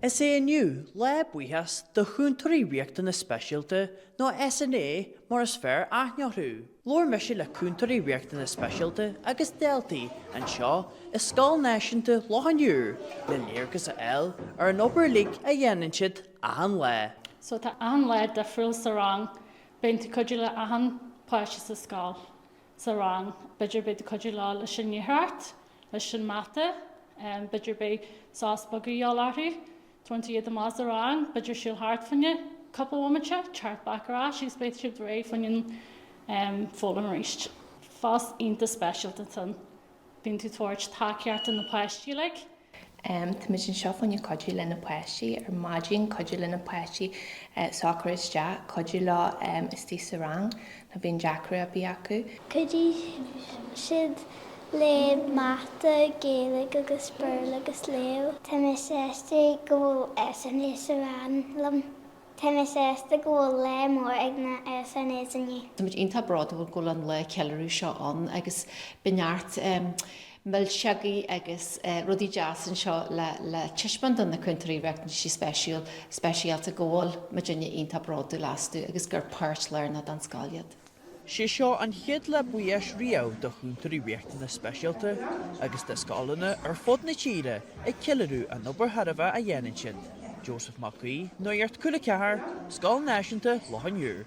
Is inniu le buíochas do Cúntóirí Riachtanas Speisialta nó SNA mar is fearr aithnearthú. Lór me se le Cúntóirí Riachtanas Speisialta agus deltaí anseo is scéal náisiúnta láthaniuúr le léargus a eil ar an obair lig a dhéanann siad ahan le. So tá ahan le de friúil sa rang, beinti cuidiú le ahan páiste sa scéal sa rang, beidir be de cuidiú le leis sin níthart, leis sin mata, beidir be sás bagaíol arthú, 20 más a rang, beidir siúil hart fanne, couple womancha, chart baccará, she's beit siúil ré fannin foghlama ríist. Fás ínta speisialta tan, beinti tuairt taceart in na páistí le. Tá sin seo fanne codú lena páistí ar maidín codú lena páistí sacras de codú lá istí sa rang na bhíon deacra a bhí acu. Codí siad le mata, géalaigh agus spurla agus leo. Tá mé sésta go bhfuil SNA sa rang. Tá mé sésta go bhfuil le mór ag na SNA inniu. Tá muid ionta brád bhfuil go an le ceilirú seo an agus beneart Mil seagaí agus rudí deasan seo le tiispan don na Cúntóirí Riachtanas Speisialta ggóil me dinne ionta brád lasú agus gur páirt learna an scáiliad. Si seo an chiad le buíochas riamh do Cúntóirí Riachtanas Speisialta agus de scálanna ar fud na tíre ag ciileadú an obair Harabha a dhéanann siad. Joseph Macaí, Nuacht Cúla4, scéal náisiúnta láthaniuúr.